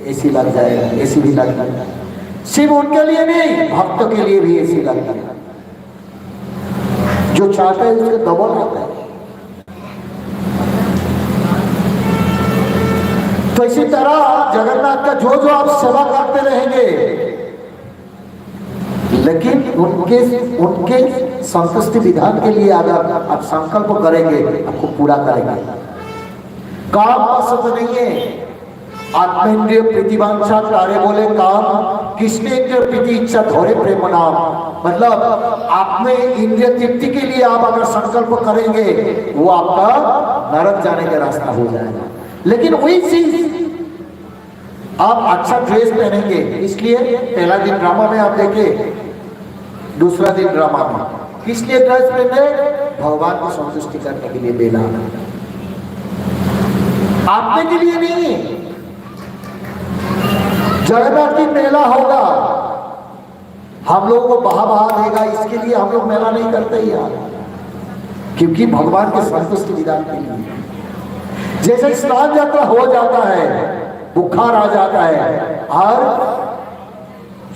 एसी लग जाएगा, एसी भी लग जाएगा। सिर्फ उनके लिए नहीं, भक्तों के लिए भी एसी लगता है। जो चाहते हैं उसके डबल आता है। तो इसी तरह जगन्नाथ का जो जो आप सेवा करते रहेंगे, लेकिन उनके संतुष्टि विधान के लिए अगर आप संकल्प करेंगे, आपको पूरा करेंगे। काम पसंद नहीं है, आत्मेन्द्रिय प्रीतिवांछा कार्य बोले काम, कृष्णेन्द्रिय प्रीति इच्छा धोरे प्रेम नाम। मतलब आप में इंद्रिय तृप्ति के लिए आप अगर संकल्प करेंगे, वो आपका नरक जाने का रास्ता हो जाएगा। लेकिन वही चीज आप अच्छा ड्रेस पहनेंगे, इसलिए पहला दिन ड्रामा में आप देखे, दूसरा दिन ड्रामा में किस लिए ड्रेस पहने, भगवान को संतुष्टि करने के लिए बेला, आपने के लिए नहीं। जगन्नाथ की मेला होगा, हम लोगों को बहा बहा देगा, इसके लिए हम लोग मेला नहीं करते यार, क्योंकि भगवान के संतुष्टि विधान के लिए। जैसे स्नान यात्रा हो जाता है, बुखार आ जाता है, और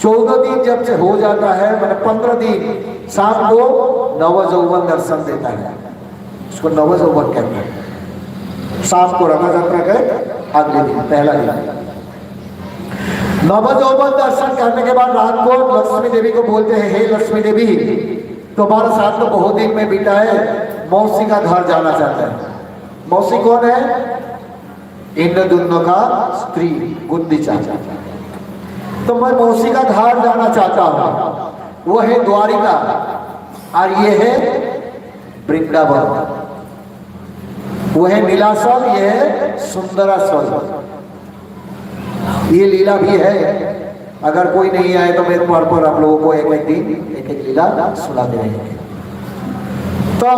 14 दिन जब से हो जाता है, मैंने 15 दिन शाम को नवजौवन दर्शन देता है, उसको नवजौवन कहते हैं। शाम को रथ यात्रा के अगले दिन पहला दिन नवजौवन दर्शन करने के बाद रात को लक्ष्मी देवी को बोलते हैं, हे लक्ष्मी देवी, तुम्हारा साथ तो बहुत दिन में बीता है, मौसी का घर जाना चाहता है। मौसी कौन है? इंद्रद्युम्न का स्त्री गुंदिचा। तो मैं मौसी का घर जाना चाहता हूं, वो है द्वारिका और ये है वृंदावन, वो है नीलाचल, ये है सुंदराचल। ये लीला भी है, अगर कोई नहीं आए तो मैं पर आप लोगों को एक एक दिन एक एक लीला सुनाते रहेंगे। तो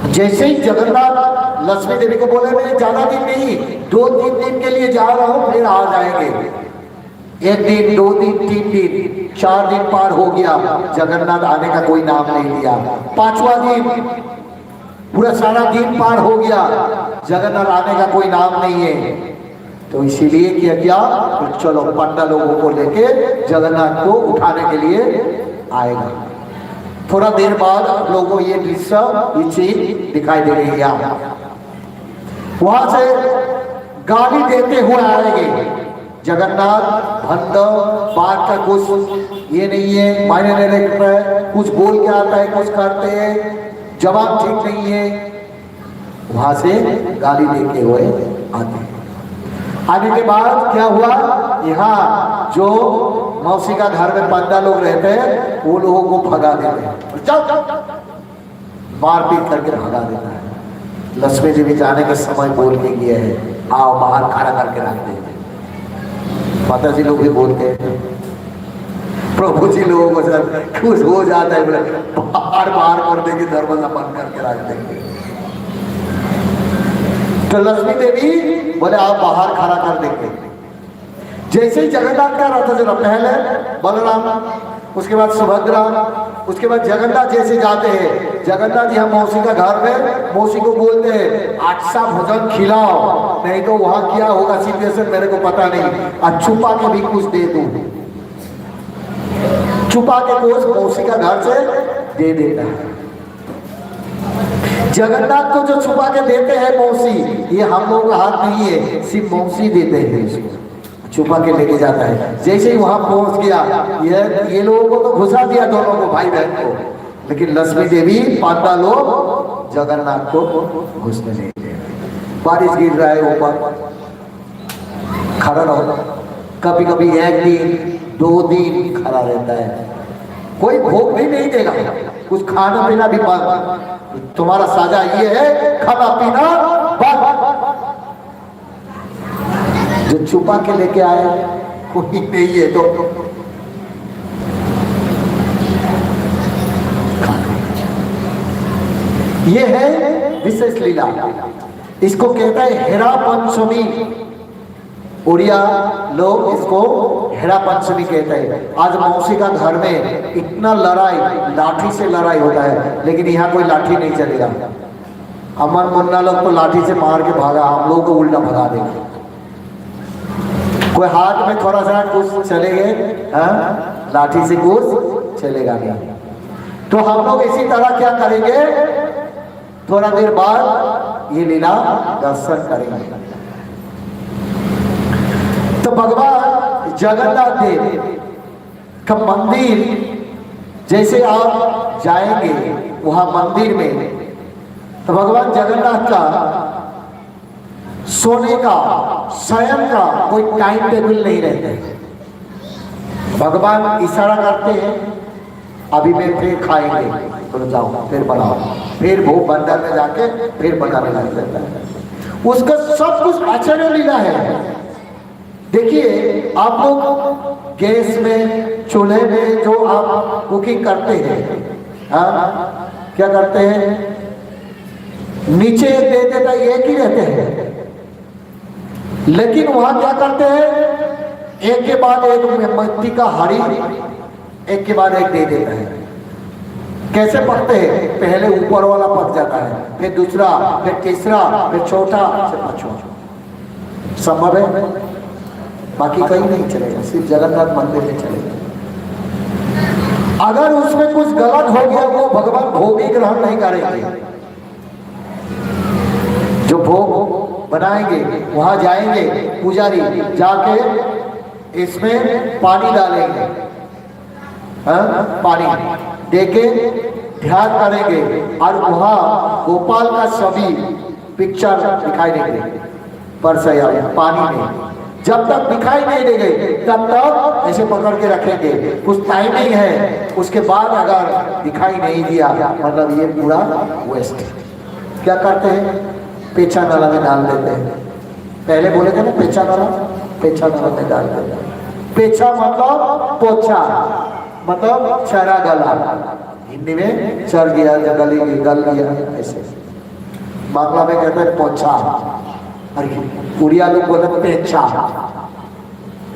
जैसे ही जगन्नाथ लक्ष्मी देवी को बोले, मैं ज्यादा दिन नहीं, 2-3 दिन के लिए जा रहा हूं, फिर आ जाएंगे। एक दिन, 2 दिन, 3 दिन, 4 दिन पार हो गया, जगन्नाथ आने का कोई नाम नहीं लिया। 5वां दिन, पूरा सारा दिन पार हो गया, जगन्नाथ आने का कोई नाम नहीं है। तो इसीलिए किया क्या, तो चलो पंडा लोगों को लेके जगन्नाथ को उठाने के लिए आएगा। थोड़ा देर बाद आप लोगों को ये दृश्य, ये चीज दिखाई दे रही है। वहां से गाली देते हुए आएंगे जगन्नाथ। भंड बात का कुछ ये नहीं है, मायने नहीं रखता है, कुछ बोल के आता है, कुछ करते हैं, जवाब ठीक नहीं है। वहां से गाली देते हुए आते हैं। आने के बाद क्या हुआ, यहाँ जो मौसी का घर में पंडा लोग रहते हैं, वो लोगों को भगा देते हैं, जाओ मारपीट करके भगा देता है। लक्ष्मी जी भी जाने के समय बोल के गए हैं, आओ बाहर खड़ा करके रख देते। माता जी लोग भी बोलते हैं, प्रभु जी लोगों को सर खुश हो जाता है, बोले बाहर बाहर कर देंगे, दरवाजा बंद करके रख देंगे। तो लक्ष्मी देवी बोले आप बाहर खड़ा कर देंगे। जैसे ही जगन्नाथ का रथ चला, पहले बलराम, उसके बाद सुभद्रा, उसके बाद जगन्नाथ जैसे जाते हैं, जगन्नाथ यहाँ मौसी का घर में, मौसी को बोलते हैं अच्छा भोजन खिलाओ, नहीं तो वहां क्या होगा सिचुएशन मेरे को पता नहीं, आज छुपा के भी कुछ दे दूं। छुपा के कुछ मौसी का घर से दे देता है। जगन्नाथ को जो छुपा के देते हैं मौसी, ये हम लोगों का हाथ नहीं है, सिर्फ मौसी देते हैं इसको, छुपा के लेके जाता है। जैसे ही वहां पहुंच गया, ये लोगों को तो घुसा दिया दोनों को, भाई बहन को, लेकिन लक्ष्मी देवी पांडा लोग जगन्नाथ को घुसने नहीं दे। बारिश गिर रहा है ऊपर, खड़ा रहो, कभी कभी 1 दिन 2 दिन खड़ा रहता है, कोई भोग भी नहीं देगा, कुछ खाना पीना भी बंद। तुम्हारा साजा ये है, खाना पीना बंद। जो छुपा के लेके आए कोई नहीं है, तो ये है विशेष लीला। इसको कहता है हेरा पंचमी, उड़िया लोग इसको हेरा पंचमी कहते हैं। आज मौसी का घर में इतना लड़ाई, लाठी से लड़ाई होता है, लेकिन यहाँ कोई लाठी नहीं चलेगा। अमन मुन्ना लोग तो लाठी से मार के भागा, हम लोग को उल्टा भगा देंगे। कोई हाथ में थोड़ा सा कुछ चलेंगे, लाठी से कुछ चलेगा नहीं। तो हम लोग इसी तरह क्या करेंगे, थोड़ा देर बाद ये लीला दर्शन करेंगे। तो भगवान जगन्नाथ देव का मंदिर जैसे आप जाएंगे वहां मंदिर में, तो भगवान जगन्नाथ का सोने का, शयन का कोई टाइम टेबल नहीं रहते। भगवान इशारा करते हैं, अभी मैं फिर खाएंगे, तो जाओ फिर बनाओ, फिर वो बंदर में जाके फिर बनाने लग जाता है। उसका सब कुछ आश्चर्य लीला है। देखिए आप लोग गैस में, चूल्हे में जो आप कुकिंग करते हैं, क्या करते हैं, नीचे दे देता एक ही रहते हैं, लेकिन वहां क्या करते हैं, एक के बाद एक मिट्टी का हाड़ी एक के बाद एक दे देता है। कैसे पकते हैं, पहले ऊपर वाला पक जाता है, फिर दूसरा, फिर तीसरा, फिर चौथा, फिर पांचवा। संभव है, बाकी कहीं नहीं चलेगा, सिर्फ जगन्नाथ मंदिर में चलेगा। अगर उसमें कुछ गलत हो गया, वो भगवान भोग ही ग्रहण नहीं करेंगे। जो भोग बनाएंगे वहां जाएंगे, पुजारी जाके इसमें पानी डालेंगे, पानी देके ध्यान करेंगे, और वहां गोपाल का छवि पिक्चर दिखाई देंगे परसया पानी में। जब तक दिखाई नहीं देंगे तब तक ऐसे पकड़ के रखेंगे, कुछ टाइमिंग है, उसके बाद अगर दिखाई नहीं दिया मतलब ये पूरा वेस्ट। क्या करते हैं, पेचा नाला में डाल देते हैं। पहले बोले थे ना पेचा नाला, पेचा नाला में डाल देते हैं। पेचा मतलब पोछा, मतलब चरा गला, हिंदी में चर गया, गली गल गया, ऐसे। बांग्ला में कहते हैं पोछा, और उड़िया लोग बोलते पेचा।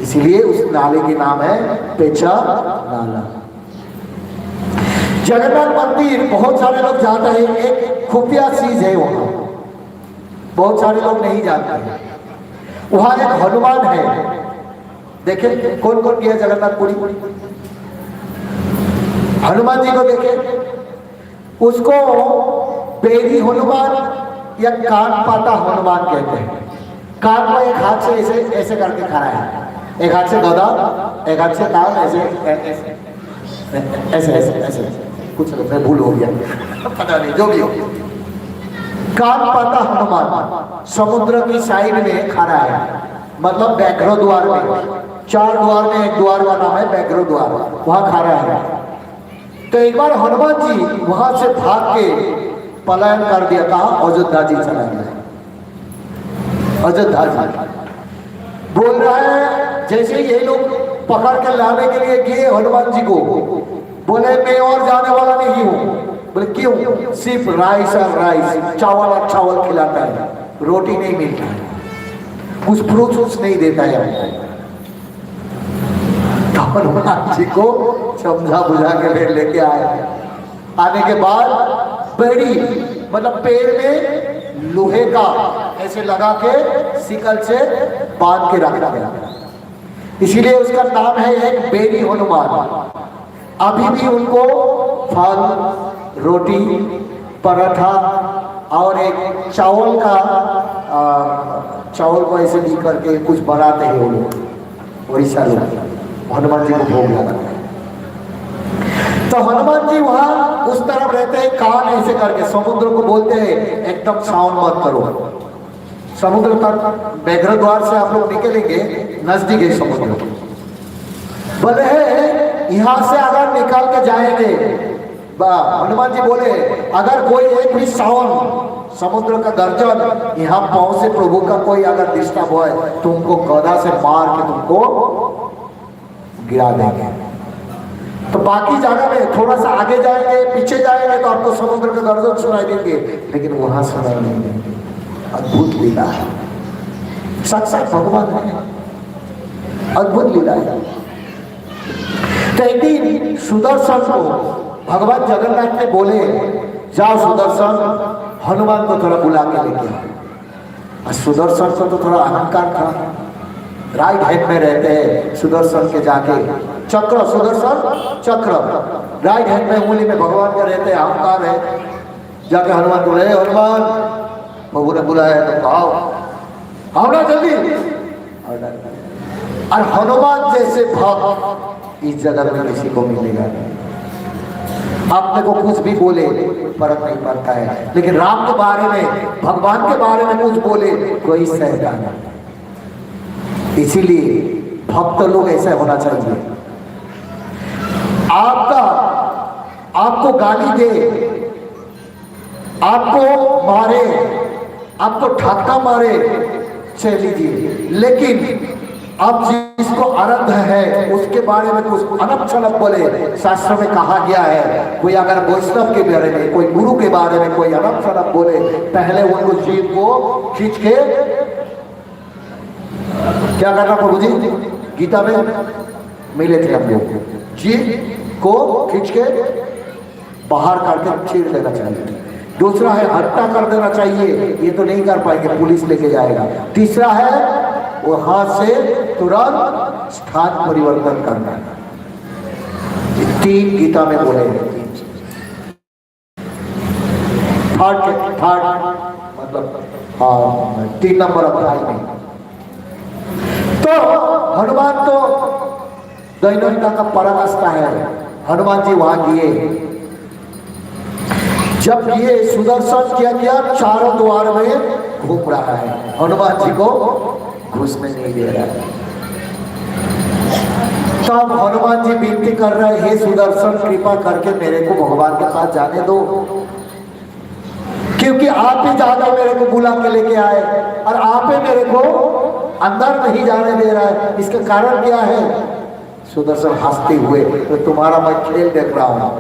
इसीलिए उस नाले के नाम है पेचा नाला। जगन्नाथ मंदिर बहुत सारे लोग जाते हैं, एक खुफिया चीज है वहां, बहुत सारे लोग नहीं जानते। वहां एक हनुमान है, देखे कौन कौन गया जगन्नाथपुरी? हनुमान जी को देखे, उसको बेरी हनुमान या कान पाता हनुमान कहते हैं। कान को एक हाथ से ऐसे ऐसे करके खड़ा है, एक हाथ से गदा, एक हाथ से कान, ऐसे ऐसे ऐसे ऐसे कुछ मैं भूल हो गया पता नहीं, जो भी हो। कान पाता हनुमान समुद्र की साइड में खड़ा है, मतलब व्याघ्र द्वार में, 4 द्वार में एक द्वार का नाम है व्याघ्र द्वार, वहां खड़ा है। तो एक बार हनुमान जी वहां से भाग के पलायन कर दिया था, अयोध्या जी चला गया। अयोध्या जी बोल रहा है, जैसे ये लोग पकड़ कर लाने के लिए गए हनुमान जी को, बोले मैं और जाने वाला नहीं हूं। बोले क्यों? सिर्फ राइस और राइस, चावल और चावल खिलाता है, रोटी नहीं मिलता है, कुछ फ्रूट्स नहीं देता है हमको। तो हनुमान जी को समझा बुझा के लेके आए। आने के बाद बड़ी मतलब पेड़ में लोहे का ऐसे लगा के सिकल से बांध के रखा गया, इसीलिए उसका नाम है एक बेरी हनुमान। अभी भी उनको फल, रोटी, पराठा और एक चावल का चावल को ऐसे भी करके कुछ बनाते हैं वो लोग, उड़ीसा लोग, हनुमान जी को भोग लगाते हैं। तो हनुमान जी वहां उस तरफ रहते हैं, कान ऐसे करके समुद्र को बोलते हैं एकदम साउंड मत करो। समुद्र तक व्याघ्र द्वार से आप लोग निकलेंगे, नजदीक है समुद्र। बोले यहां से अगर निकाल के जाएंगे, हनुमान जी बोले अगर कोई एक भी साउंड, समुद्र का गर्जन यहाँ पांव से प्रभु का कोई अगर डिस्टर्ब हो तुमको गदा से मार के तुमको गिरा देंगे। तो बाकी जगह में थोड़ा सा आगे जाएंगे, पीछे जाएंगे तो आपको समुद्र का गर्जन सुनाई देंगे, लेकिन वहां सुनाई नहीं देंगे। अद्भुत लीला है, साक्षात भगवान है, अद्भुत लीला है। तो एक दिन सुदर्शन को भगवान जगन्नाथ ने बोले, जाओ सुदर्शन हनुमान को थोड़ा बुला के लेके आओ। सुदर्शन को तो थोड़ा अहंकार था, राइट हैंड में रहते हैं सुदर्शन के जाके चक्र, सुदर्शन चक्र राइट हैंड में, उंगली में भगवान का रहते हैं, अहंकार है। जाके हनुमान को बोले हनुमान, प्रभु ने बुलाया तो आओ, आओ ना जल्दी। और हनुमान जैसे भक्त इस जगत में किसी को मिलेगा नहीं। आपने को कुछ भी बोले फर्क नहीं पड़ता है, लेकिन राम के बारे में, भगवान के बारे में कुछ बोले कोई सहता नहीं। इसीलिए भक्त लोग ऐसा होना चाहिए। आपको गाली दे, आपको मारे, आपको ठक्का मारे, चल लीजिए, लेकिन आप जिसको आराध्य है उसके बारे में कुछ अनप छनप बोले। शास्त्र में कहा गया है, कोई अगर वैष्णव के बारे में, कोई गुरु के बारे में कोई अनप छनप बोले, पहले उनको जीभ को खींच के क्या करना प्रभु जी? गीता में मिले थे हम लोग, जीभ को खींच के बाहर करके छीड़ देना चाहिए। दूसरा है हट्टा कर देना चाहिए, ये तो नहीं कर पाएंगे, पुलिस लेके जाएगा। तीसरा है वो हाथ से तुरंत स्थान परिवर्तन करना। 3 गीता में बोले हैं। थर्ड मतलब 3 नंबर अध्याय में। तो हनुमान तो दैनिकता का पराकाष्ठा है। हनुमान जी वहां गए, जब ये सुदर्शन क्या किया, चारों द्वार में घूम रहा है, हनुमान जी को घुसने नहीं दे रहा है। तब हनुमान जी विनती कर रहे हैं, हे सुदर्शन कृपा करके मेरे को भगवान के पास जाने दो, क्योंकि आप ही ज्यादा मेरे को बुला के लेके आए और आप ही मेरे को अंदर नहीं जाने दे रहा है। इसका कारण क्या है? सुदर्शन हंसते हुए, तो तुम्हारा मैं खेल देख रहा हूं,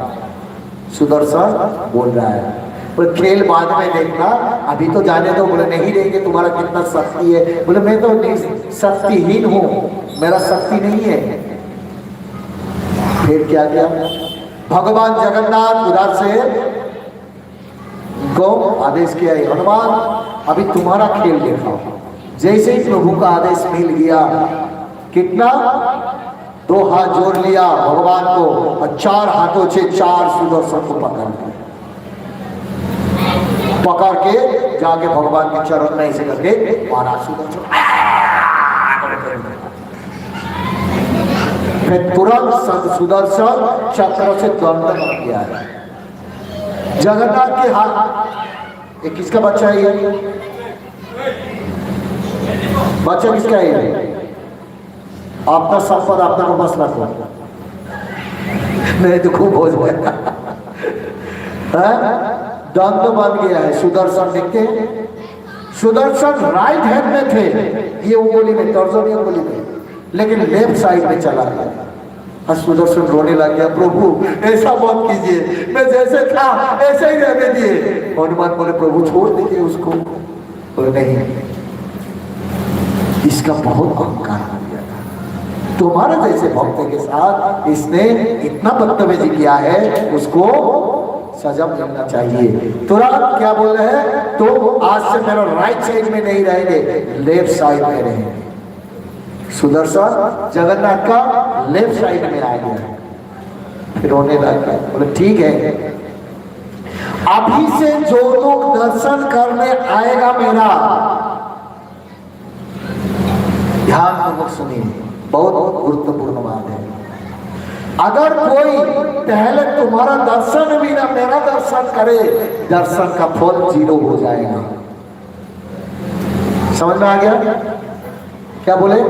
सुदर्शन बोल रहा है। बोले खेल बाद में देखना, अभी तो जाने दो। बोले नहीं देंगे, तुम्हारा कितना शक्ति है। बोले मैं तो शक्तिहीन हूँ, मेरा शक्ति नहीं है। फिर क्या किया, भगवान जगन्नाथ उधर से गो आदेश किया, हनुमान अभी तुम्हारा खेल दिखाओ। जैसे ही प्रभु का आदेश मिल गया, कितना, 2 हाथ जोड़ लिया भगवान को और 4 हाथों से 4 सुदर्शन को पकड़ के जाके भगवान के चरण में ऐसे करके मारा सुदर्शन। फिर तुरंत सुदर्शन चक्र से दंड बन गया है। जगन्नाथ के हाथ, ये किसका बच्चा है? ये बच्चा किसका है? आपका संपद अपना को बस रखो, नहीं तो खूब हो जाएगा। दंड बन गया है। सुदर्शन देखते हैं, सुदर्शन राइट हैंड में थे, ये उंगली में, तर्जनी उंगली में, लेकिन लेफ्ट साइड में चला गया। और सुदर्शन रोने लग गया, प्रभु ऐसा मत कीजिए, मैं जैसे था ऐसे ही रहने दिए। हनुमान बोले प्रभु छोड़ दीजिए उसको। बोले नहीं, इसका बहुत अहंकार हो गया था, तुम्हारे जैसे भक्त के साथ इसने इतना बदतमीजी किया है, उसको सजा मिलना चाहिए। तुरंत क्या बोल रहे हैं, तो आज से मेरा राइट साइड में नहीं रहेंगे, लेफ्ट साइड में रहेंगे। सुदर्शन जगन्नाथ का लेफ्ट साइड में आ गया। फिर रोने लगा। बोले ठीक है, अभी से जो लोग दर्शन करने आएगा मेरा, ध्यान पूर्वक सुनिए, बहुत गुरुत्वपूर्ण बात है। अगर कोई पहले तुम्हारा दर्शन भी ना मेरा दर्शन करे, दर्शन का फल 0 हो जाएगा। समझ में आ गया? क्या बोले?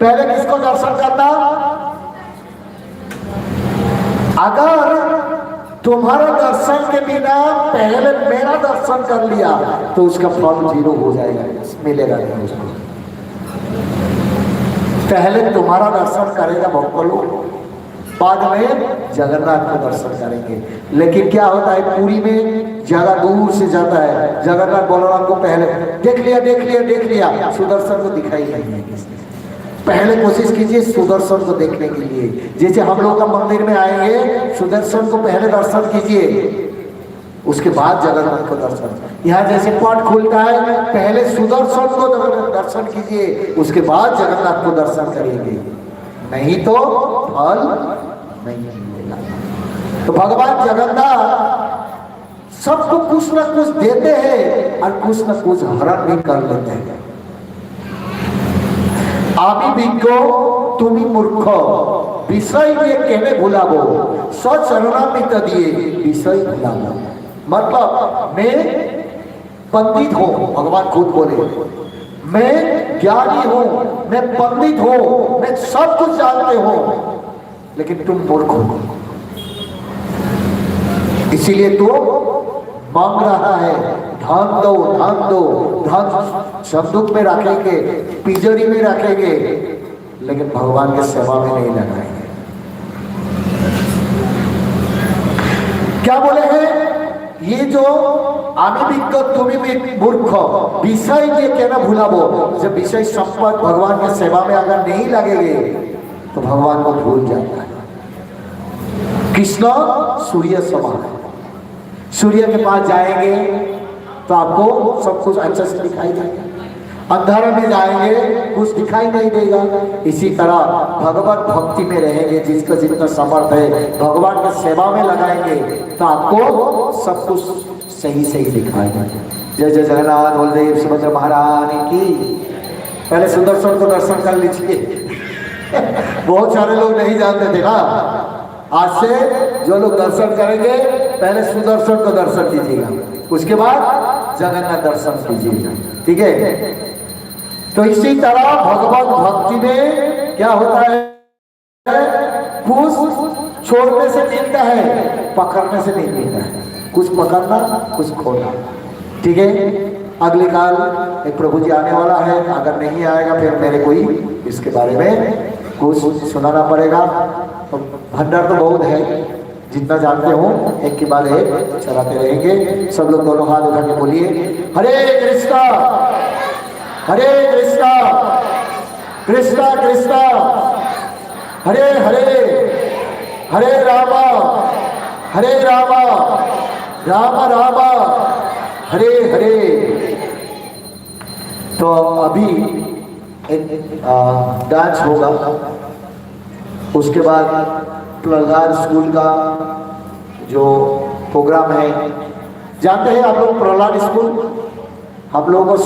पहले किसको दर्शन करना? अगर तुम्हारा दर्शन के बिना पहले मेरा दर्शन कर लिया तो उसका फल 0 हो जाएगा, मिलेगा नहीं उसको। पहले तुम्हारा दर्शन करेगा भक्त लोग, बाद में जगन्नाथ को दर्शन करेंगे। लेकिन क्या होता है, पुरी में ज्यादा दूर से जाता है, जगन्नाथ बलराम को पहले देख लिया देख लिया देख लिया, सुदर्शन को दिखाई नहीं है किसने। पहले कोशिश कीजिए सुदर्शन को देखने के लिए। जैसे हम लोग का मंदिर में आएंगे, सुदर्शन को पहले दर्शन कीजिए, उसके बाद जगन्नाथ को दर्शन। यहाँ जैसे पट खुलता है, पहले सुदर्शन को दर्शन कीजिए, उसके बाद जगन्नाथ को दर्शन करेंगे, नहीं तो फल नहीं मिलेगा। तो भगवान जगन्नाथ सबको कुछ न कुछ देते हैं और कुछ न कुछ हरण भी कर लेते हैं। आमी बिज्ञ तुमी मूर्ख विषय में कहने भुलाबो, सचरणामृत दिए विषय भुलाबो। मतलब मैं पंडित हूं, भगवान खुद बोले, मैं ज्ञानी हूं, मैं पंडित हूं, मैं सब कुछ जानते हो, लेकिन तुम मूर्ख हो। इसीलिए तो मांग रहा है, धन दो धन दो, धन संदूक में रखेंगे, तिजोरी में रखेंगे, लेकिन भगवान के सेवा में नहीं लगाएंगे। क्या बोले हैं ये जो आमी बिज्ञ तुमी मूर्ख विषय ये कहना भुलाबो। जब विषय संपद भगवान के सेवा में अगर नहीं लगेंगे तो भगवान को भूल जाता है। कृष्ण सूर्य समान है, सूर्य के पास जाएंगे तो आपको सब कुछ अच्छे से दिखाई देगा, अंधेरे में जाएंगे कुछ दिखाई नहीं देगा। इसी तरह भगवत भक्ति में रहेंगे, जिसका जितना समर्थ है भगवान की सेवा में लगाएंगे तो आपको सब कुछ सही सही दिखाई देगा। जय जय जगन्नाथ बलदेव सुभद्रा महारानी की। पहले सुदर्शन को दर्शन कर लीजिए। बहुत सारे लोग नहीं जानते थे ना, आज से जो लोग दर्शन करेंगे पहले सुदर्शन को दर्शन कीजिएगा, उसके बाद जगन्नाथ दर्शन कीजिएगा, ठीक है। तो इसी तरह भगवत भक्ति में क्या होता है, कुछ छोड़ने से मिलता है, पकड़ने से नहीं मिलता है। कुछ पकड़ना कुछ खोना, ठीक है। अगले काल एक प्रभु जी आने वाला है, अगर नहीं आएगा फिर मेरे को ही इसके बारे में कुछ सुनाना पड़ेगा। तो भंडार तो बहुत है, जितना जानते हो एक के बाद एक चलाते रहेंगे। सब लोग दोनों हाथ उठा के बोलिए हरे कृष्णा हरे कृष्णा कृष्णा कृष्णा हरे हरे हरे रामा राम राम हरे हरे। तो अभी एक डांस होगा, उसके बाद प्रहलाद स्कूल का जो प्रोग्राम है, जानते हैं आप लोग प्रहलाद स्कूल हम लोगों को